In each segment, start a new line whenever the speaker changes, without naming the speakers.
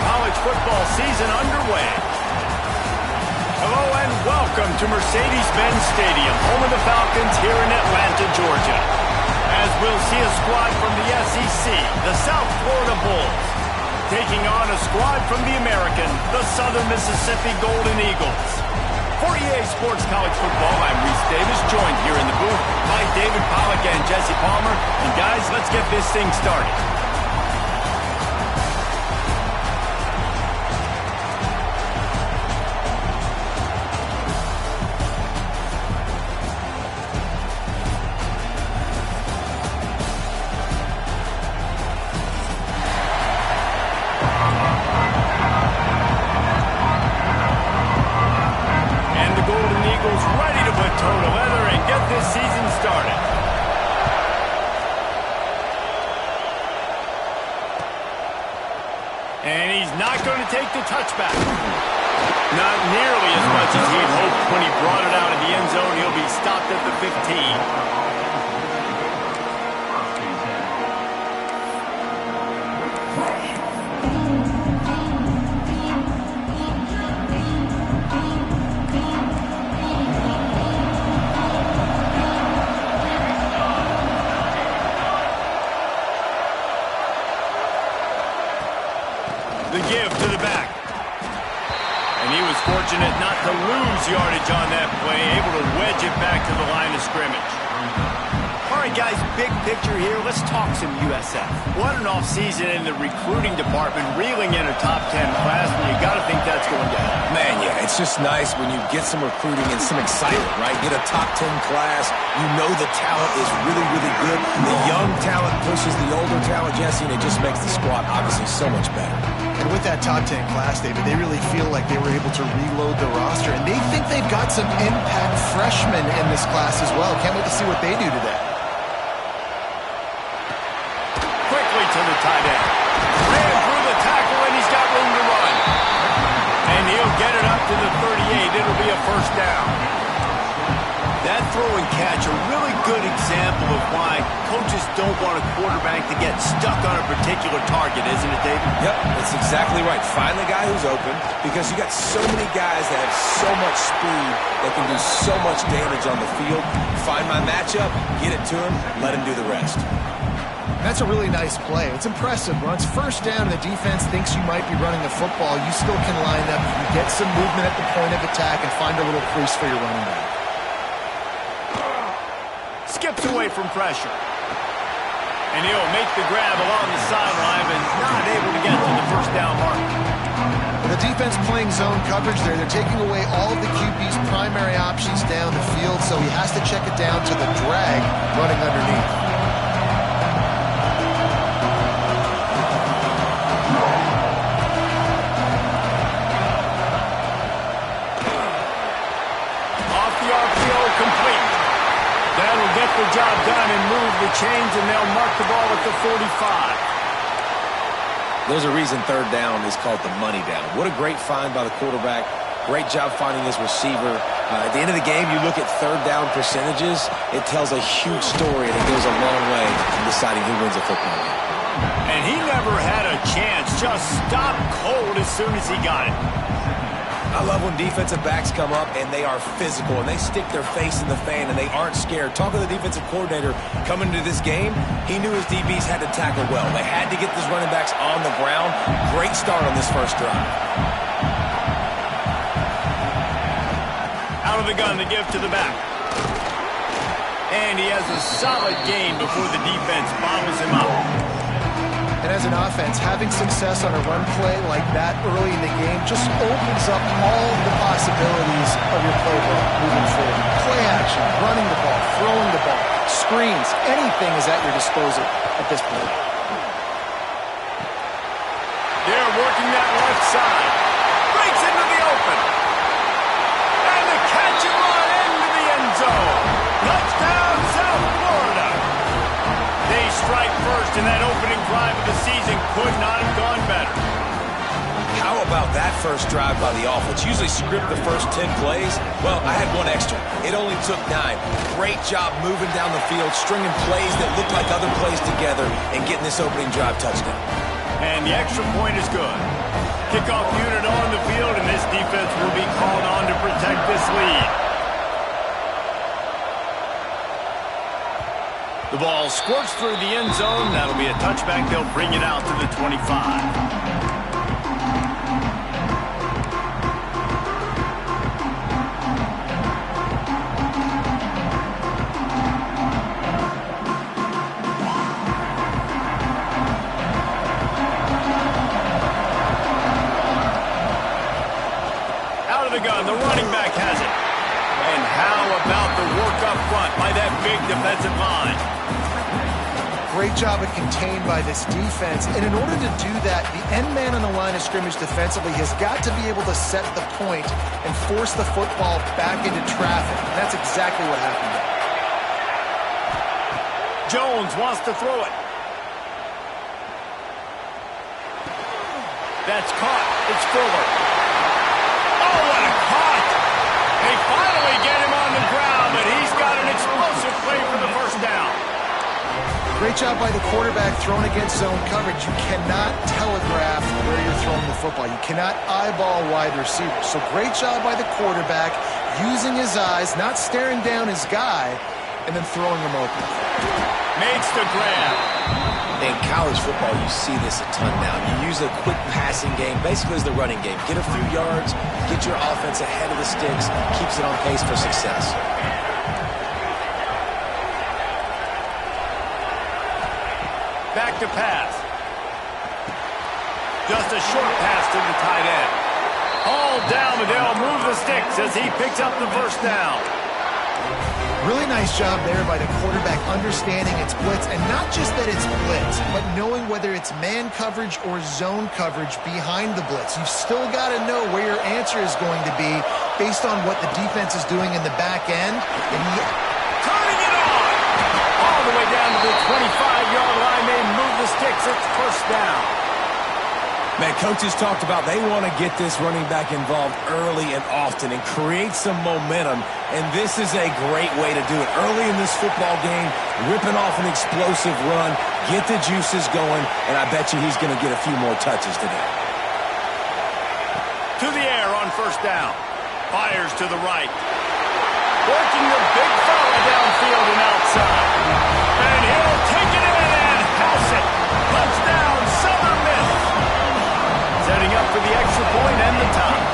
college football season underway. Hello and welcome to Mercedes-Benz Stadium, home of the Falcons here in Atlanta, Georgia. As we'll see a squad from the SEC, the South Florida Bulls, taking on a squad from the American, the Southern Mississippi Golden Eagles. For EA Sports College Football, I'm Reese Davis, joined here in the booth by David Pollack and Jesse Palmer. And guys, let's get this thing started. Ready to put toe to leather and get this season started. And he's not going to take the touchback. Not nearly as much as he'd hoped when he brought it out of the end zone. He'll be stopped at the 15. The give to the back. And he was fortunate not to lose yardage on that play, able to wedge it back to the line of scrimmage. All right, guys, big picture here. Let's talk some USF. What an offseason in the recruiting department, reeling in a top 10 class, and you got to think that's going to happen.
Man, yeah, it's just nice when you get some recruiting and some excitement, right? Get a top 10 class. You know the talent is really, really good. The young talent pushes the older talent, Jesse, and it just makes the squad obviously so much better.
And with that top 10 class, David, they really feel like they were able to reload the roster. And they think they've got some impact freshmen in this class as well. Can't wait to see what they do today.
Quickly to the tight end. Ran through the tackle, and he's got room to run. And he'll get it up to the 38. It'll be a first down. That throw and catch, a really good example of why coaches don't want a quarterback to get stuck on a particular target, isn't it, David?
Yep, that's exactly right. Find the guy who's open, because you got so many guys that have so much speed that can do so much damage on the field. Find my matchup, get it to him, let him do the rest.
That's a really nice play. It's impressive. When it's first down and the defense thinks you might be running the football, you still can line up, you get some movement at the point of attack, and find a little crease for your running back.
Skips away from pressure. And he'll make the grab along the sideline, but is not able to get to the first down mark.
Well, the defense playing zone coverage there. They're taking away all of the QB's primary options down the field, so he has to check it down to the drag running underneath.
Off the RPO, complete. That'll get the job done and move the chains, and they'll mark the ball at the 45.
There's a reason third down is called the money down. What a great find by the quarterback. Great job finding his receiver. At the end of the game, you look at third down percentages. It tells a huge story, and it goes a long way in deciding who wins a football game.
And he never had a chance. Just stopped cold as soon as he got it.
I love when defensive backs come up and they are physical and they stick their face in the fan and they aren't scared. Talk to the defensive coordinator coming into this game. He knew his DBs had to tackle well. They had to get these running backs on the ground. Great start on this first drive.
Out of the gun to give to the back. And he has a solid gain before the defense bottles him up.
And as an offense, having success on a run play like that early in the game just opens up all the possibilities of your playbook moving forward. Play action, running the ball, throwing the ball, screens, anything is at your disposal at this point.
They're working that left side. Breaks into the open. And the catch and run into the end zone. Touchdown, South Florida. They strike first, and that opening drive of the season could not have gone better.
How about that first drive by the offense? Usually script the first 10 plays. Well, I had one extra. It only took 9. Great job moving down the field, stringing plays that look like other plays together, and getting this opening drive touchdown.
And the extra point is good. Kickoff unit on the field, and this defense will be called on to protect this lead. The ball squirts through the end zone. That'll be a touchback. They'll bring it out to the 25. The running back has it. And how about the work up front by that big defensive line?
Great job of contained by this defense. And in order to do that, the end man on the line of scrimmage defensively has got to be able to set the point and force the football back into traffic. And that's exactly what happened there.
Jones wants to throw it. That's caught. It's Fuller. Oh, what a caught! They finally get him on the ground, but he's got an explosive play for the first down.
Great job by the quarterback throwing against zone coverage. You cannot telegraph where you're throwing the football. You cannot eyeball wide receivers. So great job by the quarterback using his eyes, not staring down his guy, and then throwing him open.
Makes the grab.
In college football, you see this a ton now. You use a quick passing game, basically as the running game. Get a few yards, get your offense ahead of the sticks, keeps it on pace for success.
Back to pass. Just a short pass to the tight end. All down, but they'll move the sticks as he picks up the first down.
Really nice job there by the quarterback understanding it's blitz, and not just that it's blitz, but knowing whether it's man coverage or zone coverage behind the blitz. You've still got to know where your answer is going to be based on what the defense is doing in the back end. And
turning it on! All the way down to the 25-yard line. They move the sticks. It's first down.
Man, coaches talked about they want to get this running back involved early and often and create some momentum, and this is a great way to do it. Early in this football game, ripping off an explosive run, get the juices going, and I bet you he's going to get a few more touches today.
To the air on first down. Fires to the right. Working the big fella downfield and outside. And he'll take it in and house it. Touchdown, Southern Miss. Setting up for the extra point and the tie.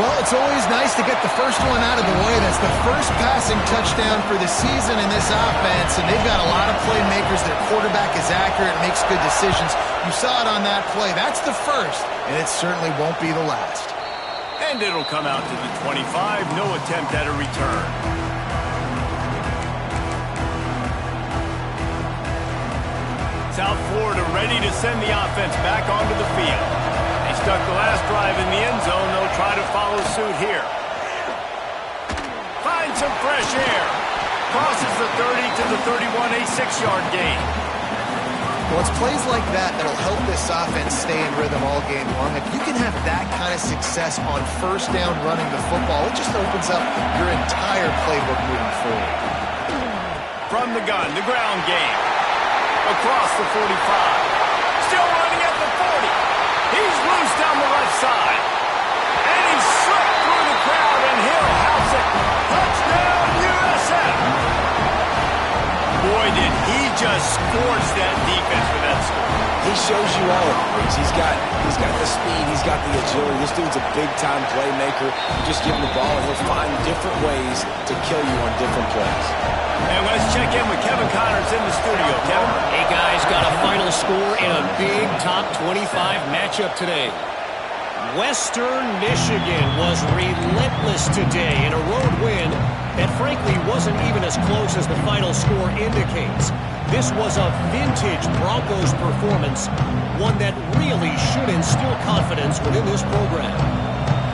Well, it's always nice to get the first one out of the way. That's the first passing touchdown for the season in this offense, and they've got a lot of playmakers. Their quarterback is accurate, makes good decisions. You saw it on that play. That's the first, and it certainly won't be the last.
And it'll come out to the 25. No attempt at a return. South Florida ready to send the offense back onto the field. They stuck the last drive in the end zone. They'll try to follow suit here. Find some fresh air. Crosses the 30 to the 31, a 6-yard gain.
Well, it's plays like that that'll help this offense stay in rhythm all game long. If you can have that kind of success on first down running the football, it just opens up your entire playbook moving forward.
From the gun, the ground game. Across the 45. Still running at the 40. He's loose down the left side. And he's slipped through the crowd, and he'll house it. Touchdown, USF. Boy, did he just scorch that defense with that score.
He shows you all of it. He's got the speed. He's got the agility. This dude's a big-time playmaker. You just give him the ball, and he'll find different ways to kill you on different plays.
And let's check in with Kevin Connors in the studio. Kevin?
Hey, guys, got a final score in a big top 25 matchup today. Western Michigan was relentless today in a road win that frankly wasn't even as close as the final score indicates. This was a vintage Broncos performance, one that really should instill confidence within this program.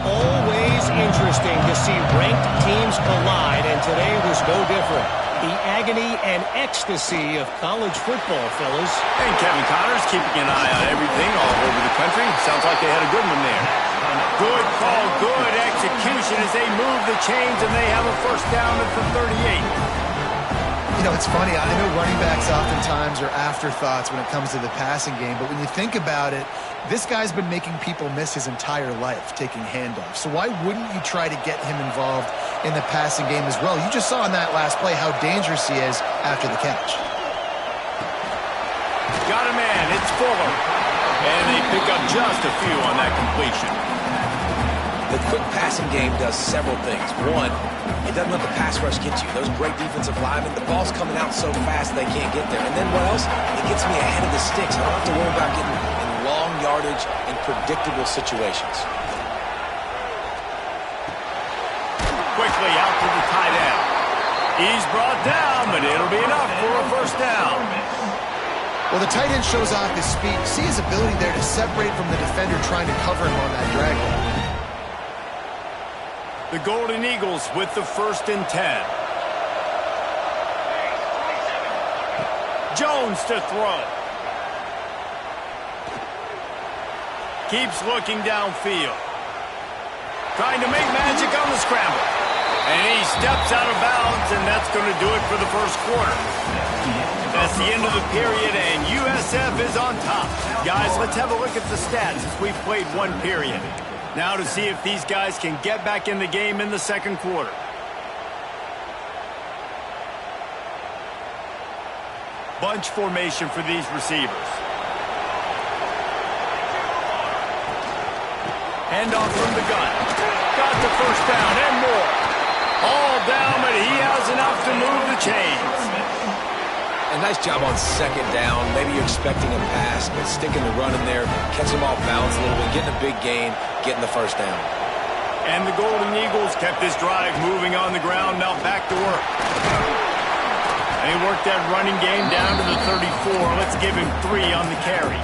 Always interesting to see ranked teams collide, and today was no different. The agony and ecstasy of college football, fellas.
And Kevin Connors keeping an eye on everything all over the country. Sounds like they had a good one there. Good call, good execution as they move the chains, and they have a first down at the 38.
You know, it's funny. I know running backs oftentimes are afterthoughts when it comes to the passing game, but when you think about it, this guy's been making people miss his entire life taking handoffs. So why wouldn't you try to get him involved in the passing game as well? You just saw in that last play how dangerous he is after the catch.
Got a man. It's Fuller. And they pick up just a few on that completion.
The quick passing game does several things. One, it doesn't let the pass rush get you. Those great defensive linemen, the ball's coming out so fast they can't get there. And then what else? It gets me ahead of the sticks. I don't have to worry about getting in long yardage and predictable situations.
Quickly out to the tight end. He's brought down, but it'll be enough for a first down.
Well, the tight end shows off his speed. See his ability there to separate from the defender trying to cover him on that drag route.
The Golden Eagles with the 1st and 10. Jones to throw. Keeps looking downfield. Trying to make magic on the scramble. And he steps out of bounds, and that's going to do it for the first quarter. That's the end of the period, and USF is on top. Guys, let's have a look at the stats as we've played one period. Now to see if these guys can get back in the game in the second quarter. Bunch formation for these receivers. Handoff from the gun. Got the first down and more. All down, but he has enough to move the chains.
A nice job on second down. Maybe you're expecting a pass, but sticking the run in there, catching him off balance a little bit, getting a big gain, getting the first down.
And the Golden Eagles kept this drive moving on the ground. Now back to work. They worked that running game down to the 34. Let's give him 3 on the carry.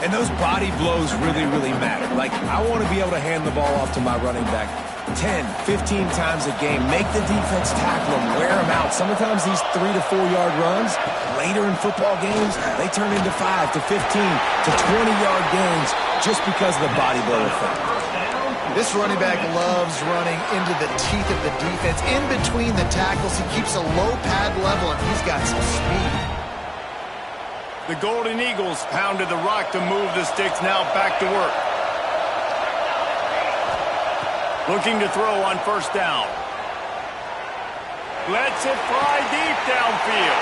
And those body blows really, really matter. Like, I want to be able to hand the ball off to my running back 10, 15 times a game. Make the defense tackle him, wear him out. Sometimes these 3 to 4 yard runs, later in football games, they turn into 5 to 15 to 20-yard gains just because of the body blow effect.
This running back loves running into the teeth of the defense. In between the tackles, he keeps a low pad level, and he's got some speed.
The Golden Eagles pounded the rock to move the sticks. Now back to work. Looking to throw on first down. Lets it fly deep downfield.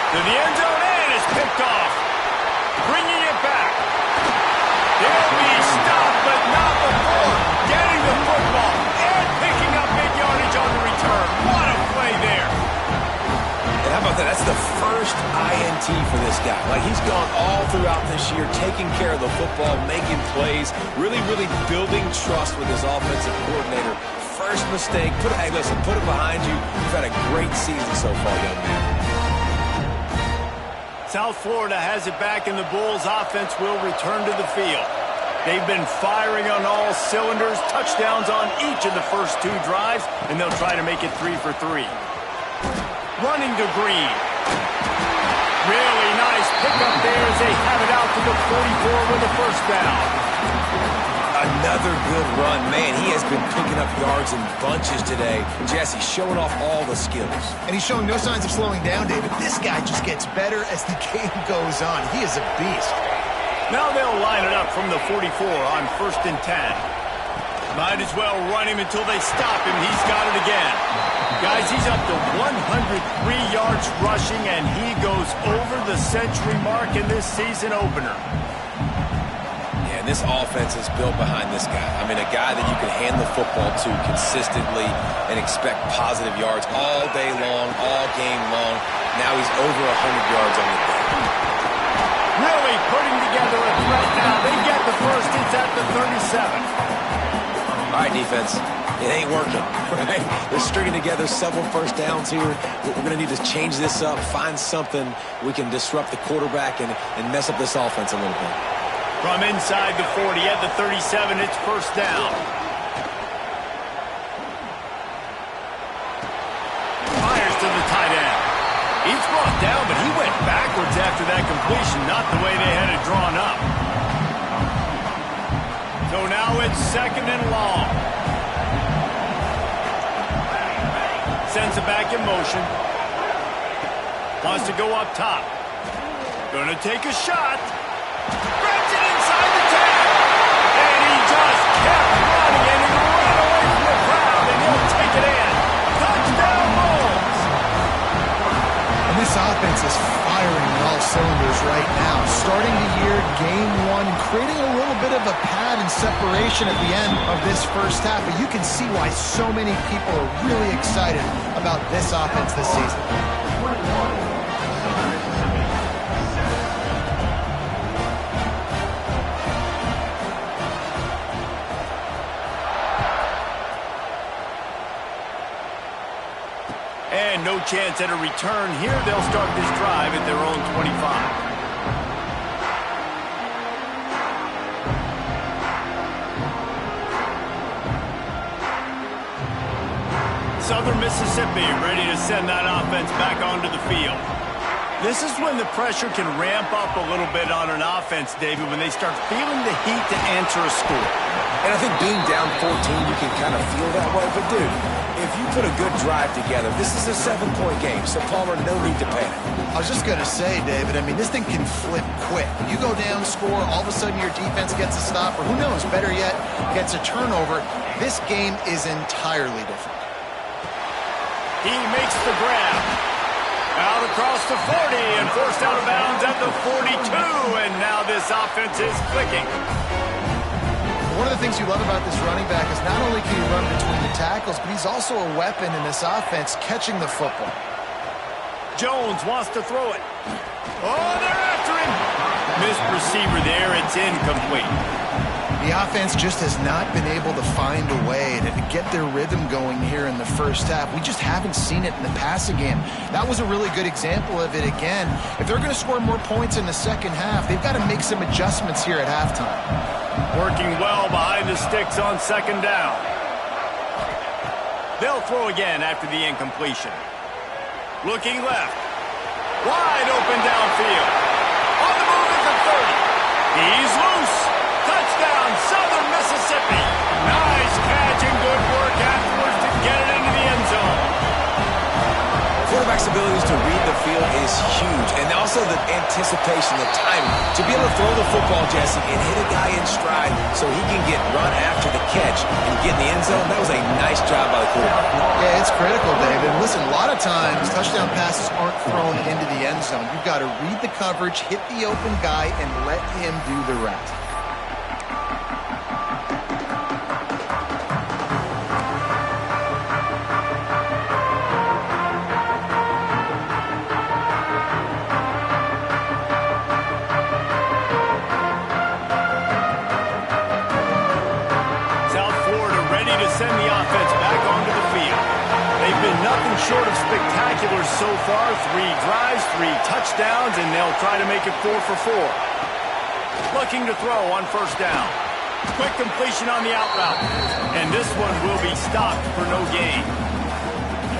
To the end zone and it's picked off. Bringing it back. They'll be stopped, but not before getting the football and picking up big yardage on the return. What a play there.
And how about that? That's the first INT for this guy. Like, he's gone all throughout this year, taking care of the football, making plays, really, really building trust with his offensive coordinator. First mistake, hey, listen, put it behind you. You've had a great season so far, young man.
South Florida has it back, and the Bulls' offense will return to the field. They've been firing on all cylinders, touchdowns on each of the first 2 drives, and they'll try to make it 3 for 3. Running to Green. Really nice pickup there as they have it out to the 44 with a first down.
Another good run. Man, he has been picking up yards in bunches today. Jesse showing off all the skills.
And he's showing no signs of slowing down, David. This guy just gets better as the game goes on. He is a beast.
Now they'll line it up from the 44 on 1st and 10. Might as well run him until they stop him. He's got it again. Guys, he's up to 103 yards rushing, and he goes over the century mark in this season opener.
Yeah, and this offense is built behind this guy. I mean, a guy that you can hand the football to consistently and expect positive yards all day long, all game long. Now he's over 100 yards on the day.
Really putting together a threat now. They get the first. It's at the 37.
All right, defense. It ain't working, right? They're stringing together several first downs here. We're going to need to change this up, find something we can disrupt the quarterback and mess up this offense a little bit.
From inside the 40 at the 37, it's first down. Fires to the tight end. He's brought down, but he went backwards after that completion, not the way they had it drawn up. So now it's 2nd and long. Sends it back in motion. Wants to go up top. Gonna take a shot. Grabs it inside the 10. And he just kept running, and he ran away from the crowd, and he'll take it in. Touchdown, Bulls!
And this offense is firing on all cylinders right now. Starting the year, game one, creating a little bit of a pad and separation at the end of this first half. But you can see why so many people are really excited about this offense this season.
And no chance at a return here. They'll start this drive at their own 25. Southern Mississippi ready to send that offense back onto the field. This is when the pressure can ramp up a little bit on an offense, David, when they start feeling the heat to answer a score.
And I think being down 14, you can kind of feel that way. But, dude, if you put a good drive together, this is a 7-point game. So, Palmer, no need to panic.
I was just going to say, David, I mean, this thing can flip quick. You go down, score, all of a sudden your defense gets a stop, or who knows, better yet, gets a turnover. This game is entirely different.
He makes the grab. Out across the 40 and forced out of bounds at the 42. And now this offense is clicking.
One of the things you love about this running back is not only can he run between the tackles, but he's also a weapon in this offense catching the football.
Jones wants to throw it. Oh, they're after him. Missed receiver there. It's incomplete.
The offense just has not been able to find a way to get their rhythm going here in the first half. We just haven't seen it in the passing game. That was a really good example of it again. If they're going to score more points in the second half, they've got to make some adjustments here at halftime.
Working well behind the sticks on second down. They'll throw again after the incompletion. Looking left. Wide open downfield. On the move at the 30. He's loose. Touchdown, Southern Mississippi. Nice catch and good work afterwards to get it into the end zone.
Quarterback's abilities to read the field is huge, and also the anticipation, the timing. To be able to throw the football, Jesse, and hit a guy in stride so he can get run after the catch and get in the end zone, that was a nice job by the quarterback.
Yeah, it's critical, David. Listen, a lot of times touchdown passes aren't thrown into the end zone. You've got to read the coverage, hit the open guy, and let him do the rest.
Send the offense back onto the field. They've been nothing short of spectacular so far. 3 drives, 3 touchdowns, and they'll try to make it 4 for 4. Looking to throw on first down. Quick completion on the out route. And this one will be stopped for no gain.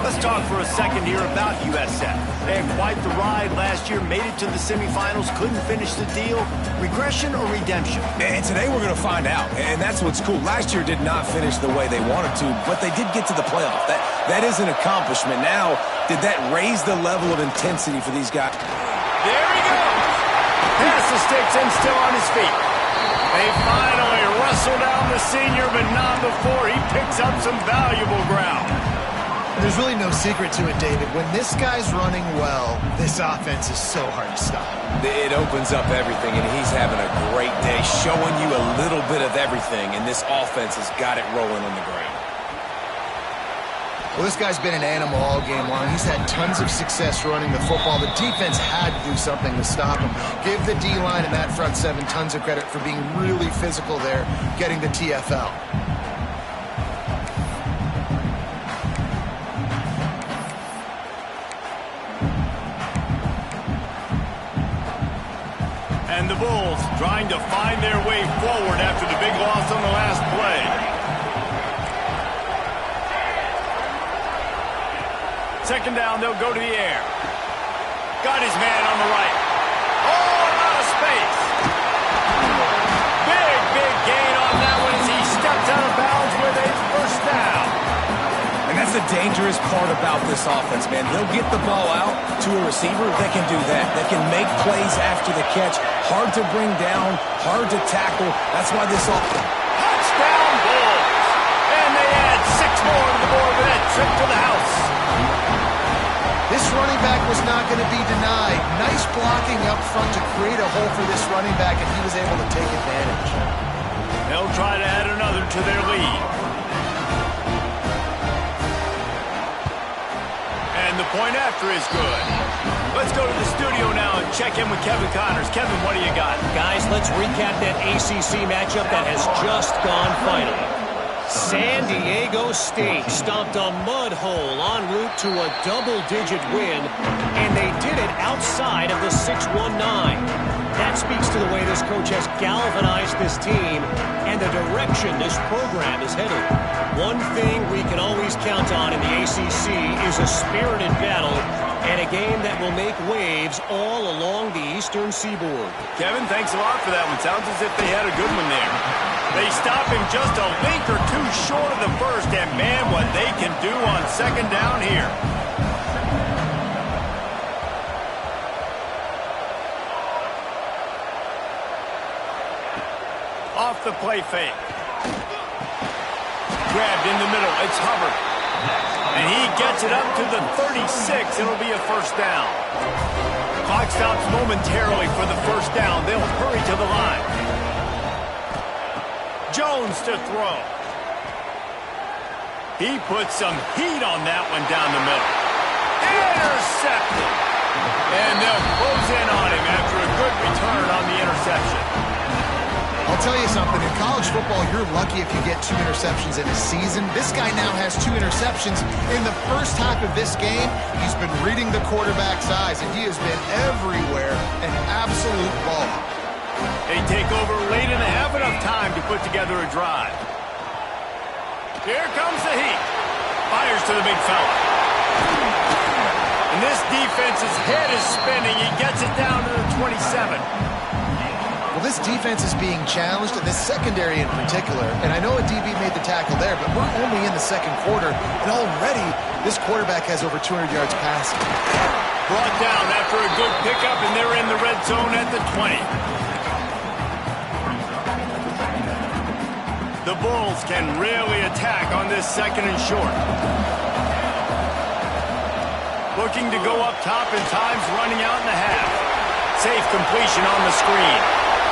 Let's talk for a second here about USF. They had quite the ride last year, made it to the semifinals, couldn't finish the deal. Regression or redemption?
And today we're going to find out, and that's what's cool. Last year did not finish the way they wanted to, but they did get to the playoff. That is an accomplishment. Now, did that raise the level of intensity for these guys?
There he goes. Pass the sticks and still on his feet. They finally wrestle down the senior, but not before he picks up some valuable ground.
There's really no secret to it, David. When this guy's running well, this offense is so hard to stop.
It opens up everything, and he's having a great day, showing you a little bit of everything, and this offense has got it rolling on the ground.
Well, this guy's been an animal all game long. He's had tons of success running the football. The defense had to do something to stop him. Give the D-line and that front seven tons of credit for being really physical there, getting the TFL.
And the Bulls trying to find their way forward after the big loss on the last play. Second down, they'll go to the air. Got his man on the right. Oh, out of space. Big gain on that one as he steps out of bounds with a first down.
And that's the the dangerous part about this offense, man. They'll get the ball out to a receiver. They can do that. They can make plays after the catch. Hard to bring down, hard to tackle. That's why this offense...
Touchdown Bulls! And they add 6 more to the board with that trip to the house.
This running back was not going to be denied. Nice blocking up front to create a hole for this running back, and he was able to take advantage.
They'll try to add another to their lead. And the point after is good. Let's go to the studio now and check in with Kevin Connors. Kevin, what do you got?
Guys, let's recap that ACC matchup that has just gone final. San Diego State stomped a mud hole en route to a double-digit win, and they did it outside of the 6-1-9. That speaks to the way this coach has galvanized this team and the direction this program is headed. One thing we can always count on in the ACC is a spirited battle and a game that will make waves all along the Eastern Seaboard.
Kevin, thanks a lot for that one. Sounds as if they had a good one there. They stop him just a link or two short of the first, and man, what they can do on second down here. Off the play fake. Grabbed in the middle. It's Hubbard. And he gets it up to the 36. It'll be a first down. Clock stops momentarily for the first down. They'll hurry to the line. Jones to throw. He puts some heat on that one down the middle. Intercepted. And they'll close in on him after a good return on the interception.
I'll tell you something, in college football, you're lucky if you get 2 interceptions in a season. This guy now has 2 interceptions. In the first half of this game, he's been reading the quarterback's eyes, and he has been everywhere, an absolute ball.
They take over late and have enough time to put together a drive. Here comes the heat. Fires to the big fella. And this defense's head is spinning. He gets it down to the 27.
Well, this defense is being challenged, and this secondary in particular. And I know a DB made the tackle there, but we're only in the second quarter, and already this quarterback has over 200 yards passing.
Brought down after a good pickup, and they're in the red zone at the 20. The Bulls can really attack on this second and short. Looking to go up top, and time's running out in the half. Safe completion on the screen.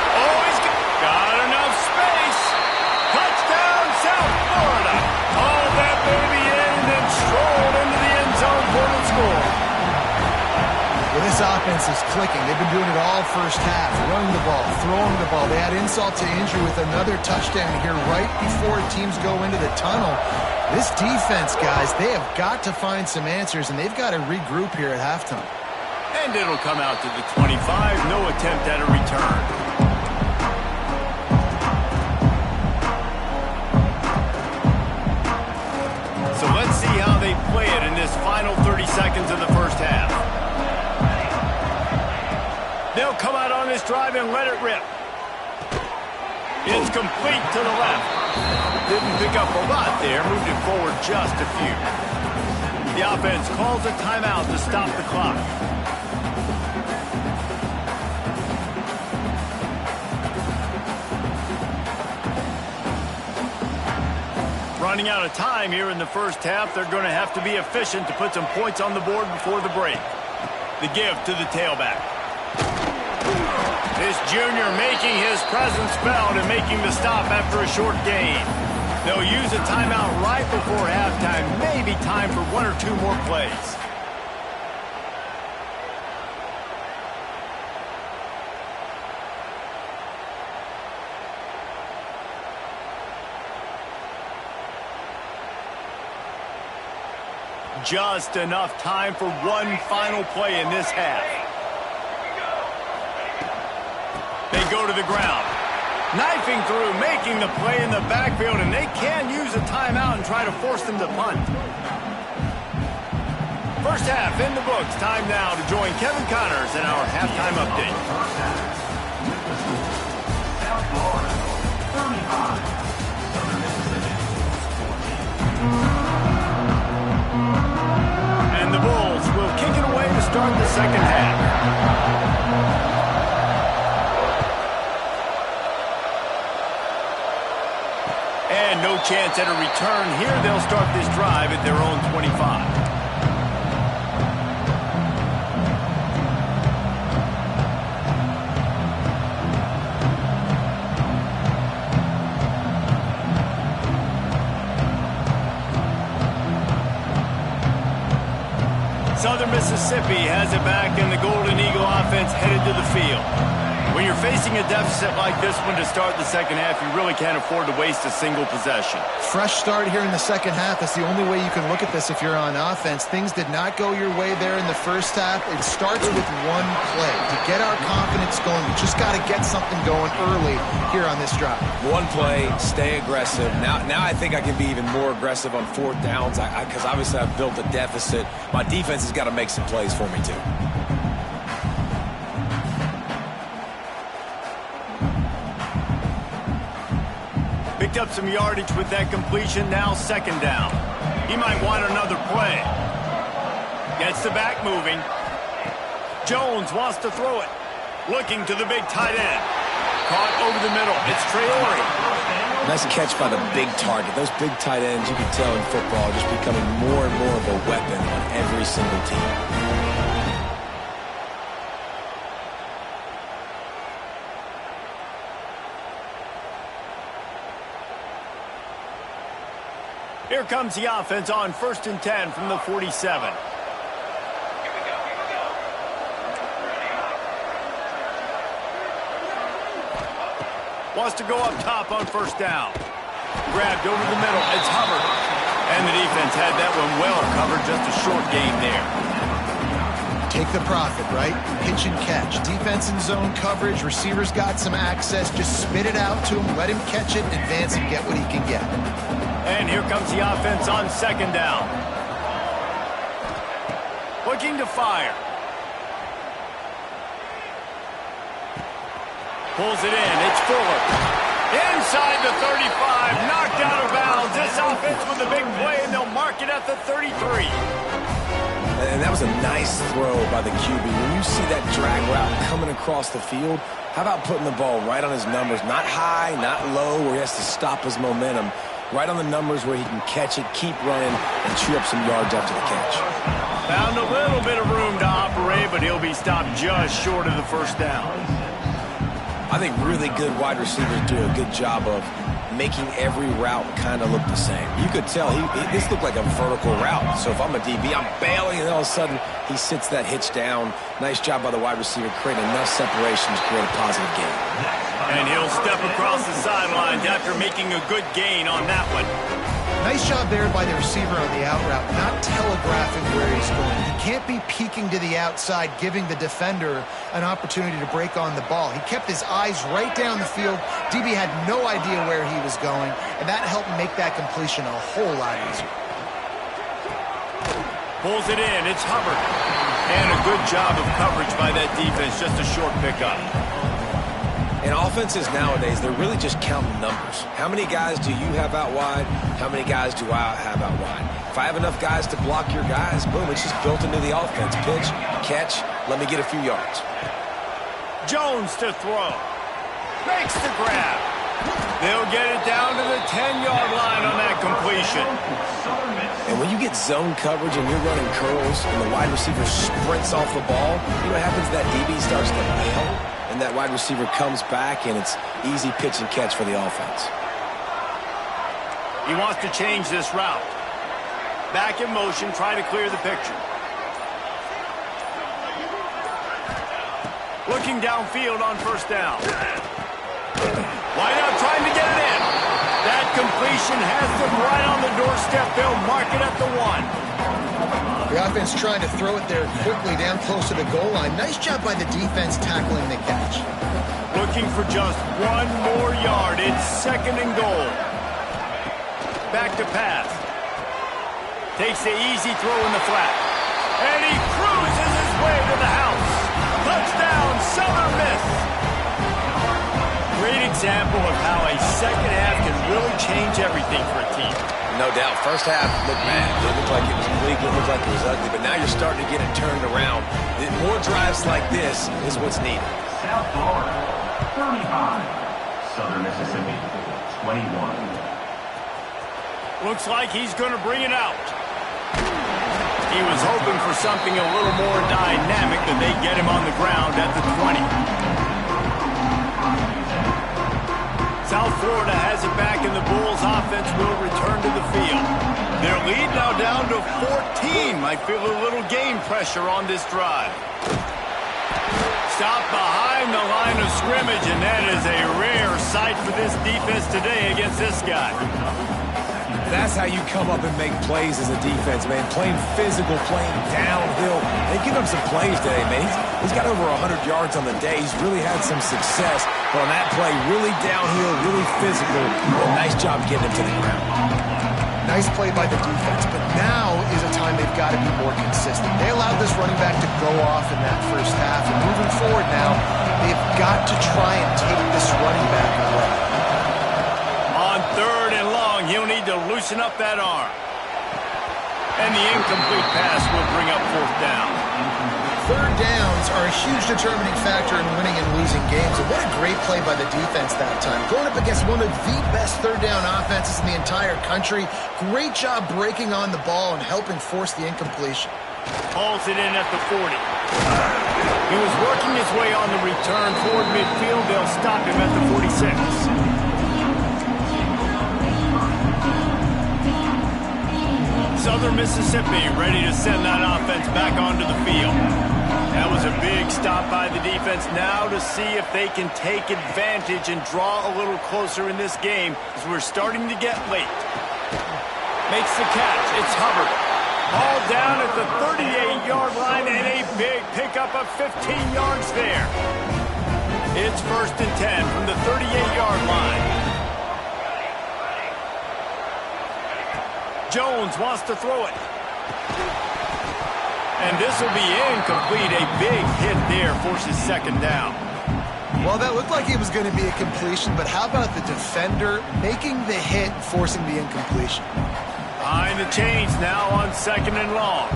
Oh, he's got enough space. Touchdown, South Florida. All that baby in and then strolled into the end zone for the score.
Well, this offense is clicking. They've been doing it all first half, running the ball, throwing the ball. They had insult to injury with another touchdown here right before teams go into the tunnel. This defense, guys, they have got to find some answers, and they've got to regroup here at halftime.
And it'll come out to the 25. No attempt at a return. So let's see how they play it in this final 30 seconds of the first half. They'll come out on this drive and let it rip. It's complete to the left. Didn't pick up a lot there. Moved it forward just a few. The offense calls a timeout to stop the clock. Running out of time here in the first half. They're going to have to be efficient to put some points on the board before the break. The give to the tailback. This junior making his presence felt and making the stop after a short gain. They'll use a timeout right before halftime. Maybe time for 1 or 2 more plays. Just enough time for one final play in this half. They go to the ground. Knifing through, making the play in the backfield, and they can use a timeout and try to force them to punt. First half in the books. Time now to join Kevin Connors in our halftime update. start the second half. And no chance at a return here. They'll start this drive at their own 25. Southern Mississippi has it back, and the Golden Eagle offense headed to the field. When you're facing a deficit like this one to start the second half, you really can't afford to waste a single possession.
Fresh start here in the second half. That's the only way you can look at this if you're on offense. Things did not go your way there in the first half. It starts with one play. To get our confidence going, we just got to get something going early here on this drive.
One play, stay aggressive. Now I think I can be even more aggressive on fourth downs because obviously I've built a deficit. My defense has got to make some plays for me too.
Picked up some yardage with that completion. Now second down. He might want another play. Gets the back moving. Jones wants to throw it. Looking to the big tight end. Caught over the middle. It's Traore.
Nice catch by the big target. Those big tight ends, you can tell in football, just becoming more and more of a weapon on every single team.
Here comes the offense on 1st and 10 from the 47. Wants to go up top on first down. Grabbed over the middle. It's Hubbard. And the defense had that one well covered. Just a short gain there.
Take the profit, right? Pitch and catch. Defense in zone coverage. Receivers got some access. Just spit it out to him. Let him catch it, advance, and get what he can get.
And here comes the offense on second down. Looking to fire. Pulls it in. It's Fuller. Inside the 35. Knocked out of bounds. This offense with a big play, and they'll mark it at the 33.
And that was a nice throw by the QB. When you see that drag route coming across the field, how about putting the ball right on his numbers? Not high, not low, where he has to stop his momentum. Right on the numbers where he can catch it, keep running, and chew up some yards after the catch.
Found a little bit of room to operate, but he'll be stopped just short of the first down.
I think really good wide receivers do a good job of making every route kind of look the same. You could tell this looked like a vertical route. So if I'm a DB, I'm bailing, and all of a sudden he sits that hitch down. Nice job by the wide receiver, creating enough separation to create a positive gain.
And he'll step across the sidelines after making a good gain on that one.
Nice job there by the receiver on the out route, not telegraphing where he's going. He can't be peeking to the outside, giving the defender an opportunity to break on the ball. He kept his eyes right down the field. DB had no idea where he was going, and that helped make that completion a whole lot easier.
Pulls it in. It's Hubbard. And a good job of coverage by that defense. Just a short pickup.
And offenses nowadays, they're really just counting numbers. How many guys do you have out wide? How many guys do I have out wide? If I have enough guys to block your guys, boom, it's just built into the offense. Pitch, catch, let me get a few yards.
Jones to throw. Makes the grab. They'll get it down to the 10-yard line on that completion.
And when you get zone coverage and you're running curls and the wide receiver sprints off the ball, you know what happens? That DB starts to bail. And that wide receiver comes back, and it's easy pitch and catch for the offense.
He wants to change this route. Back in motion, try to clear the picture. Looking downfield on first down. Wide out trying to get it in. That completion has them right on the doorstep. They'll mark it at the 1.
The offense trying to throw it there quickly down close to the goal line. Nice job by the defense tackling the catch.
Looking for just one more yard. It's second and goal. Back to pass. Takes the easy throw in the flat. And he cruises his way to the house. Touchdown, Southern Miss. great example of how a second half can really change everything for a team.
No doubt. First half looked bad. It looked like it was bleak. It looked like it was ugly. But now you're starting to get it turned around. More drives like this is what's needed.
South Florida, 35. Southern Mississippi, 21.
Looks like he's going to bring it out. He was hoping for something a little more dynamic, but they get him on the ground at the 20. South Florida has it back, and the Bulls offense will return to the field. Their lead now down to 14. Might feel a little game pressure on this drive. Stop behind the line of scrimmage, and that is a rare sight for this defense today against this guy.
That's how you come up and make plays as a defense, man. Playing physical, playing downhill. They give him some plays today, man. He's got over 100 yards on the day. He's really had some success. But on that play, really downhill, really physical. A nice job getting him to the ground.
Nice play by the defense, but now is a time they've got to be more consistent. They allowed this running back to go off in that first half, and moving forward now, they've got to try and take this running back away.
On third and long, he'll need to loosen up that arm. And the incomplete pass will bring up fourth down.
Third downs are a huge determining factor in winning and losing games. And what a great play by the defense that time. Going up against one of the best third down offenses in the entire country. Great job breaking on the ball and helping force the incompletion.
Hauls it in at the 40. He was working his way on the return toward midfield. They'll stop him at the 46. Southern Mississippi ready to send that offense back onto the field. That was a big stop by the defense. Now to see if they can take advantage and draw a little closer in this game as we're starting to get late. Makes the catch. It's Hubbard. Ball down at the 38-yard line and a big pickup of 15 yards there. It's first and 10 from the 38-yard line. Jones wants to throw it. And this will be incomplete. A big hit there forces second down.
Well, that looked like it was going to be a completion, but how about the defender making the hit, forcing the incompletion?
Behind the chains now on second and long.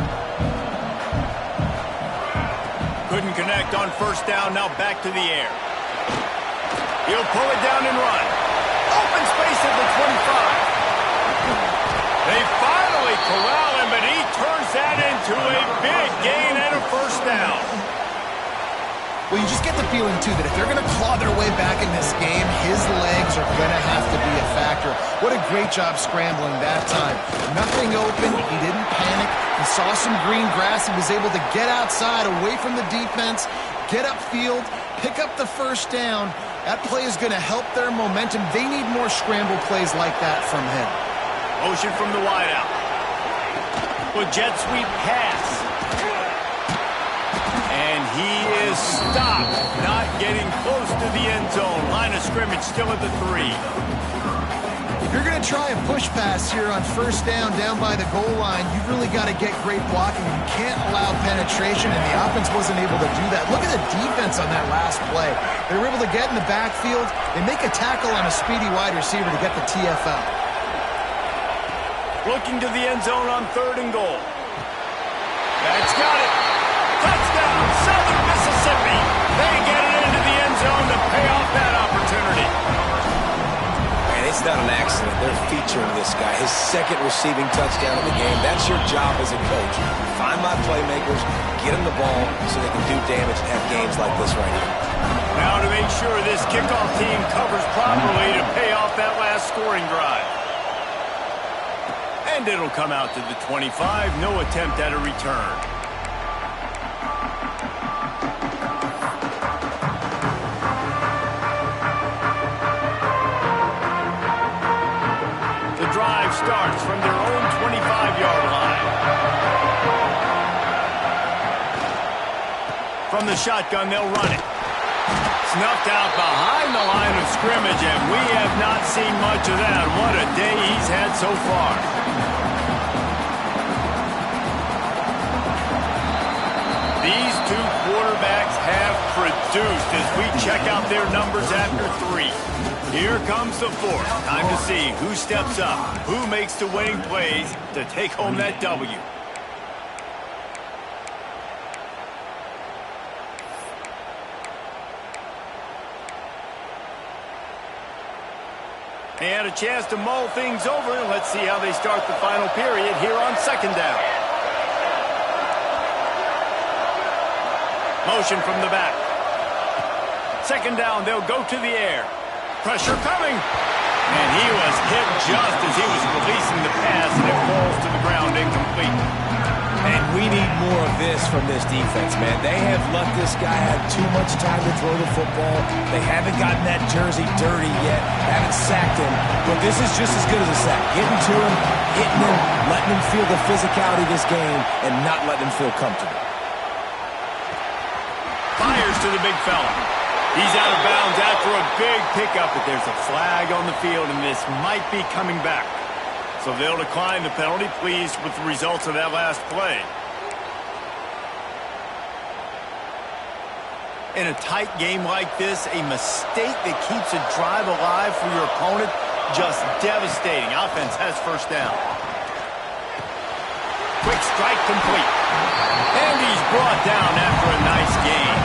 Couldn't connect on first down, now back to the air. He'll pull it down and run. Open space at the 25. They finally corral him, but he turns that into a big gain and a first down.
Well, you just get the feeling, too, that if they're going to claw their way back in this game, his legs are going to have to be a factor. What a great job scrambling that time. Nothing open. He didn't panic. He saw some green grass. He was able to get outside, away from the defense, get upfield, pick up the first down. That play is going to help their momentum. They need more scramble plays like that from him.
Motion from the wideout. Well, jet sweep pass. And he is stopped, not getting close to the end zone. Line of scrimmage still at the 3.
If you're going to try a push pass here on first down by the goal line, you've really got to get great blocking. You can't allow penetration, and the offense wasn't able to do that. Look at the defense on that last play. They were able to get in the backfield and make a tackle on a speedy wide receiver to get the TFL.
Looking to the end zone on third and goal. That's got it. Touchdown, Southern Mississippi. They get it into the end zone to pay off that opportunity.
Man, it's not an accident. They're featuring this guy. His second receiving touchdown of the game. That's your job as a coach. Find my playmakers, get them the ball so they can do damage and have games like this right here.
Now to make sure this kickoff team covers properly to pay off that last scoring drive. And it'll come out to the 25. No attempt at a return. The drive starts from their own 25-yard line. From the shotgun, they'll run it. Snuffed out behind the line of scrimmage, and we have not seen much of that. What a day he's had so far. These two quarterbacks have reduced as we check out their numbers after 3. Here comes the 4th. Time to see who steps up, who makes the winning plays to take home that W. They had a chance to mull things over. Let's see how they start the final period here on 2nd down. Motion from the back. 2nd down, they'll go to the air. Pressure coming. And he was hit just as he was releasing the pass, and it falls to the ground incomplete.
And we need more of this from this defense, man. They have let this guy have too much time to throw the football. They haven't gotten that jersey dirty yet, haven't sacked him. But this is just as good as a sack. Getting to him, hitting him, letting him feel the physicality of this game, and not letting him feel comfortable.
Fires to the big fella. He's out of bounds after a big pickup, but there's a flag on the field, and this might be coming back. So they'll decline the penalty, pleased with the results of that last play. In a tight game like this, a mistake that keeps a drive alive for your opponent, just devastating. Offense has 1st down. Quick strike complete. And he's brought down after a nice gain.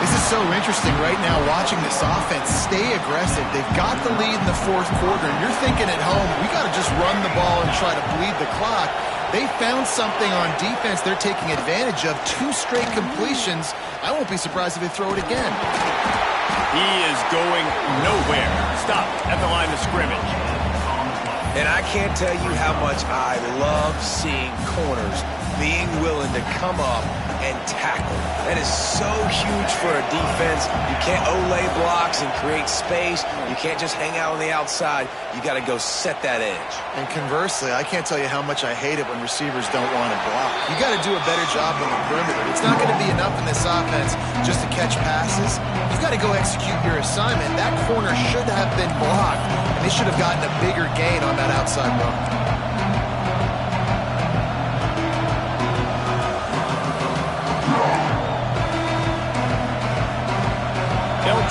This is so interesting right now watching this offense stay aggressive. They've got the lead in the 4th quarter, and you're thinking at home, we got to just run the ball and try to bleed the clock. They found something on defense they're taking advantage of. 2 straight completions. I won't be surprised if they throw it again.
He is going nowhere. Stopped at the line of scrimmage.
And I can't tell you how much I love seeing corners being willing to come up and tackle. That is so huge for a defense. You can't olay blocks and create space. You can't just hang out on the outside. You got to go set that edge.
And conversely, I can't tell you how much I hate it when receivers don't want to block. You got to do a better job on the perimeter. It's not going to be enough in this offense just to catch passes. You've got to go execute your assignment. That corner should have been blocked, and they should have gotten a bigger gain on that outside run.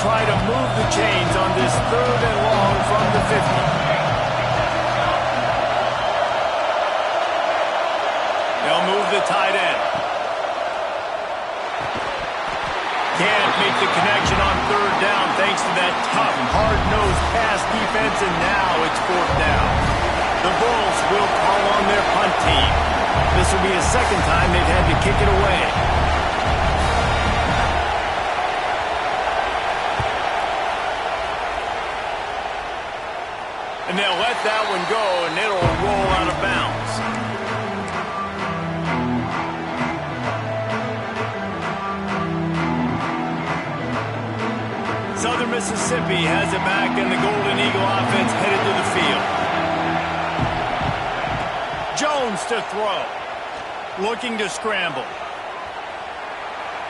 Try to move the chains on this 3rd and long from the 50. They'll move the tight end. Can't make the connection on 3rd down thanks to that tough, hard-nosed pass defense, and now it's 4th down. The Bulls will call on their punt team. This will be the 2nd time they've had to kick it away. And they'll let that one go, and it'll roll out of bounds. Southern Mississippi has it back, and the Golden Eagle offense headed to the field. Jones to throw. Looking to scramble.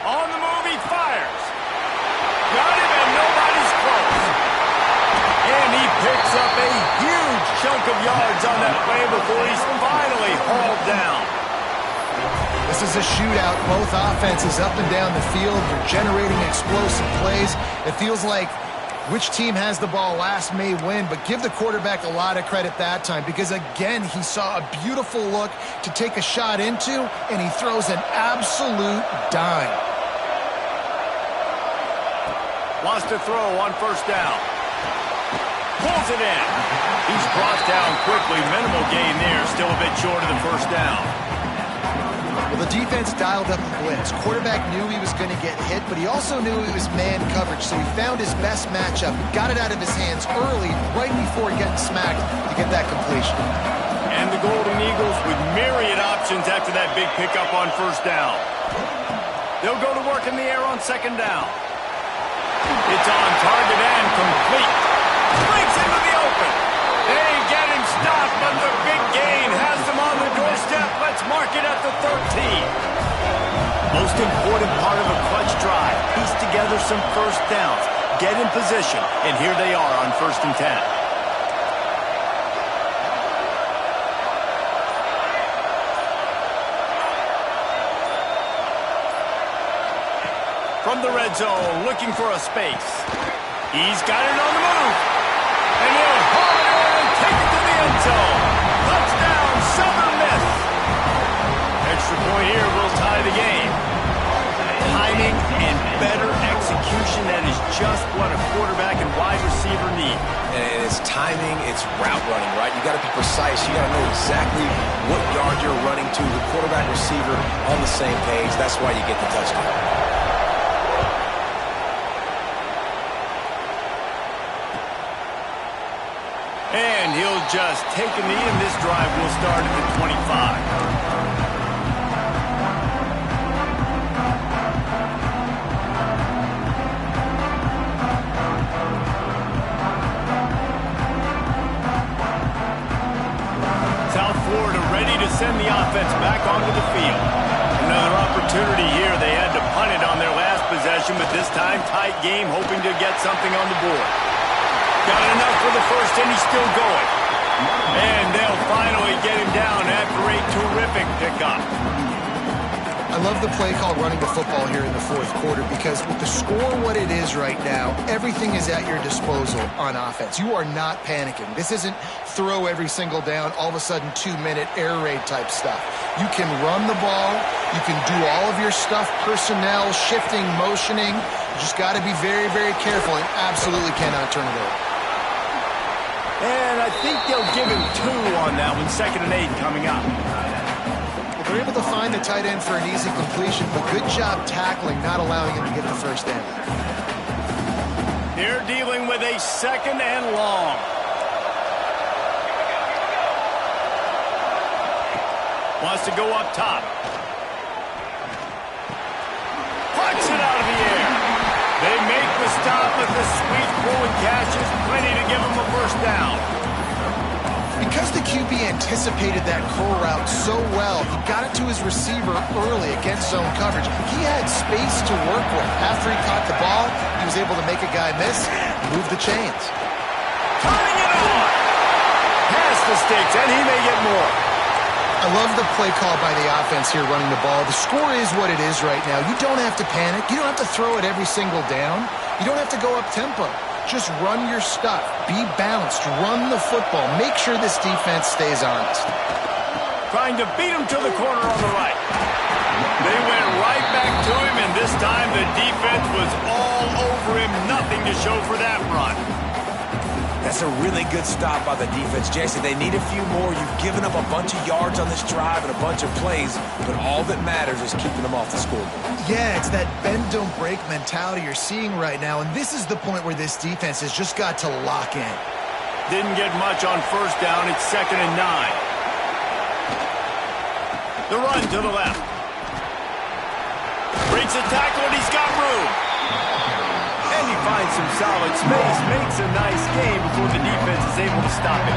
On the move, he fires. Got him, and nobody's close. And he picks up a huge chunk of yards on that play before he's finally hauled down.
This is a shootout. Both offenses up and down the field. They're generating explosive plays. It feels like which team has the ball last may win, but give the quarterback a lot of credit that time because, again, he saw a beautiful look to take a shot into, and he throws an absolute dime.
Wants to throw on 1st down. Pulls it in. He's brought down quickly. Minimal gain there. Still a bit short of the 1st down.
Well, the defense dialed up the blitz. Quarterback knew he was going to get hit, but he also knew it was man coverage, so he found his best matchup, got it out of his hands early, right before getting smacked to get that completion.
And the Golden Eagles with myriad options after that big pickup on 1st down. They'll go to work in the air on 2nd down. It's on target and complete. Breaks into the open. They get him stopped, but the big gain has them on the doorstep. Let's mark it at the 13. Most important part of a clutch drive. Piece together some 1st downs. Get in position, and here they are on 1st and 10. from the red zone, looking for a space. He's got it on the move. And he'll haul it in and take it to the end zone. Touchdown, Southern Miss. Extra point here will tie the game. Timing and better execution, that is just what a quarterback and wide receiver need.
And it's timing, it's route running, right? You got to be precise. You got to know exactly what yard you're running to. The quarterback receiver on the same page. That's why you get the touchdown.
And he'll just take a knee, and this drive will start at the 25. Ready to send the offense back onto the field. Another opportunity here. They had to punt it on their last possession, but this time tight game, hoping to get something on the board. Got enough for the first, and he's still going. And they'll finally get him down after a terrific pickup.
I love the play call running the football here in the fourth quarter because with the score what it is right now, everything is at your disposal on offense. You are not panicking. This isn't throw every single down, all of a sudden 2-minute air raid type stuff. You can run the ball. You can do all of your stuff, personnel, shifting, motioning. You just got to be very, very careful and absolutely cannot turn it over.
And I think they'll give him 2 on that one, 2nd and 8 coming up.
They're able to find the tight end for an easy completion, but good job tackling, not allowing him to get the first down.
They're dealing with a 2nd and long. Wants to go up top. Punch it out of the air. They make the stop with the sweet throw and catches, plenty to give him a first down.
Because the QB anticipated that curl route so well, he got it to his receiver early against zone coverage. He had space to work with. After he caught the ball, he was able to make a guy miss, move the chains.
Turning it on! Past the sticks, and he may get more.
I love the play call by the offense here running the ball. The score is what it is right now. You don't have to panic. You don't have to throw it every single down. You don't have to go up tempo. Just run your stuff. Be balanced. Run the football. Make sure this defense stays honest.
Trying to beat him to the corner on the right. They went right back to him, and this time the defense was all over him. Nothing to show for that run.
That's a really good stop by the defense, Jason. They need a few more. You've given up a bunch of yards on this drive and a bunch of plays, but all that matters is keeping them off the scoreboard.
Yeah, it's that bend, don't break mentality you're seeing right now, and this is the point where this defense has just got to lock in.
Didn't get much on first down. It's 2nd and 9. The run to the left. Breaks a tackle, and he's got room. And he finds some solid space, makes a nice game before the defense is able to stop him.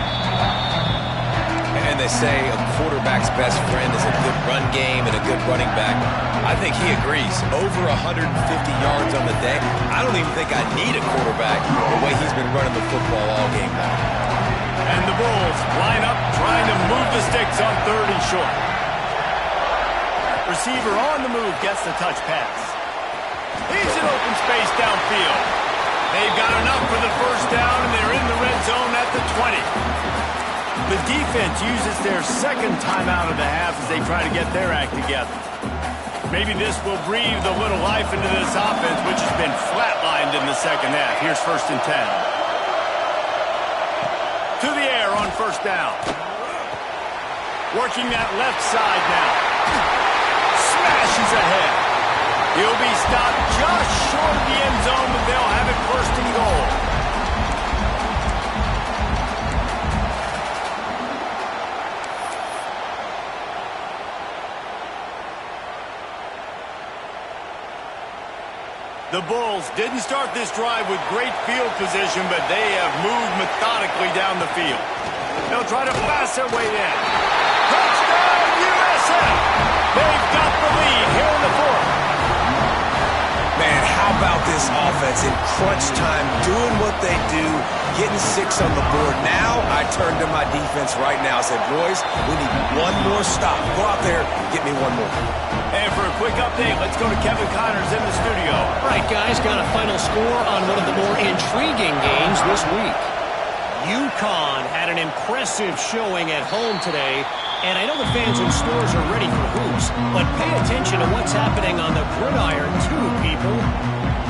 And they say a quarterback's best friend is a good run game and a good running back. I think he agrees. Over 150 yards on the day. I don't even think I need a quarterback the way he's been running the football all game long.
And the Bulls line up trying to move the sticks on 3rd and short. Receiver on the move gets the touch pass. He's in open space downfield. They've got enough for the first down, and they're in the red zone at the 20. The defense uses their 2nd timeout of the half as they try to get their act together. Maybe this will breathe a little life into this offense, which has been flatlined in the 2nd half. Here's 1st and 10. To the air on first down. Working that left side now. Smashes ahead. He'll be stopped just short of the end zone, but they'll have it 1st and goal. The Bulls didn't start this drive with great field position, but they have moved methodically down the field. They'll try to pass their way in. Touchdown, USA! They've got the lead here in the 4th.
Man, how about this offense in crunch time, doing what they do, getting 6 on the board. Now I turn to my defense right now. I said, boys, we need one more stop. Go out there, get me one more.
And for a quick update, let's go to Kevin Connors in the studio.
All right, guys, got a final score on one of the more intriguing games this week. UConn had an impressive showing at home today, and I know the fans in stores are ready for hoops, but pay attention to what's happening on the gridiron too, people.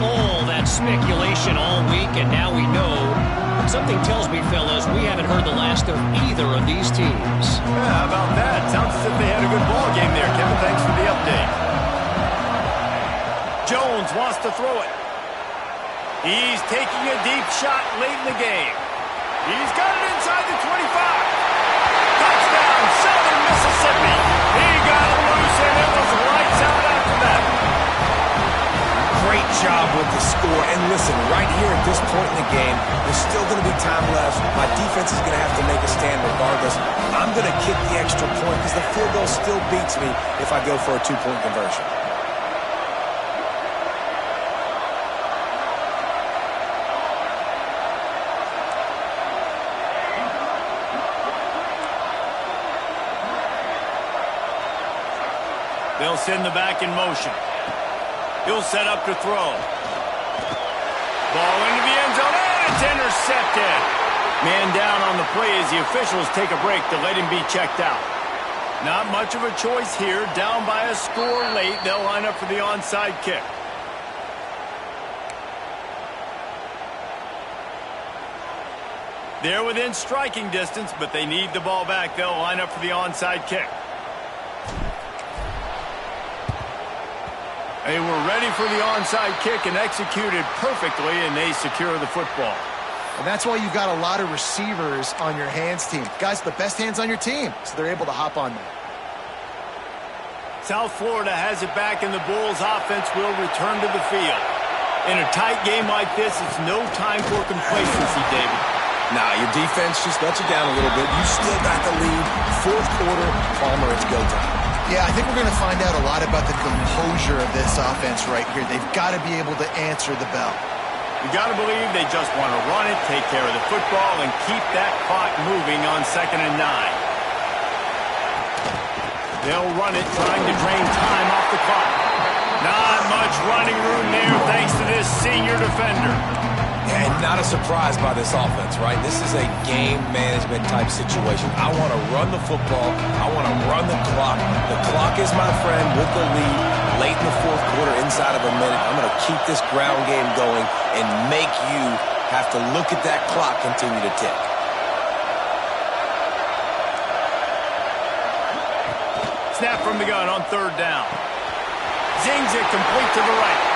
All that speculation all week, and now we know. Something tells me, fellas, we haven't heard the last of either of these teams.
Yeah, how about that? Sounds as if they had a good ball game there. Kevin, thanks for the update. Jones wants to throw it. He's taking a deep shot late in the game. He's got it inside the 25. Touchdown, Southern Mississippi. He got it loose, and it was lights out after that.
Great job with the score. And listen, right here at this point in the game, there's still going to be time left. My defense is going to have to make a stand regardless. I'm going to kick the extra point because the field goal still beats me if I go for a 2-point conversion.
They'll send the back in motion. He'll set up to throw. Ball into the end zone, and it's intercepted. Man down on the play as the officials take a break to let him be checked out. Not much of a choice here. Down by a score late. They'll line up for the onside kick. They're within striking distance, but they need the ball back. They'll line up for the onside kick. They were ready for the onside kick and executed perfectly, and they secure the football.
And that's why you've got a lot of receivers on your hands team. Guys, the best hands on your team, so they're able to hop on them.
South Florida has it back, and the Bulls offense will return to the field. In a tight game like this, it's no time for complacency, David.
Nah, your defense just lets you down a little bit. You still got the lead. Fourth quarter, Palmer, it's go time.
Yeah, I think we're going to find out a lot about the composure of this offense right here. They've got to be able to answer the bell.
You got to believe they just want to run it, take care of the football, and keep that clock moving on 2nd and 9. They'll run it, trying to drain time off the clock. Not much running room there thanks to this senior defender.
And not a surprise by this offense, right? This is a game management type situation. I want to run the football. I want to run the clock. The clock is my friend with the lead. Late in the fourth quarter, inside of a minute, I'm going to keep this ground game going and make you have to look at that clock continue to tick.
Snap from the gun on 3rd down. Zings it complete to the right.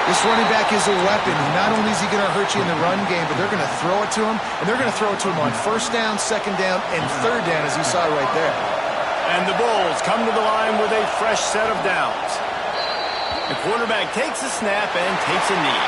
This running back is a weapon. Not only is he going to hurt you in the run game, but they're going to throw it to him, and they're going to throw it to him on 1st down, 2nd down, and 3rd down, as you saw right there.
And the Bulls come to the line with a fresh set of downs. The quarterback takes a snap and takes a knee.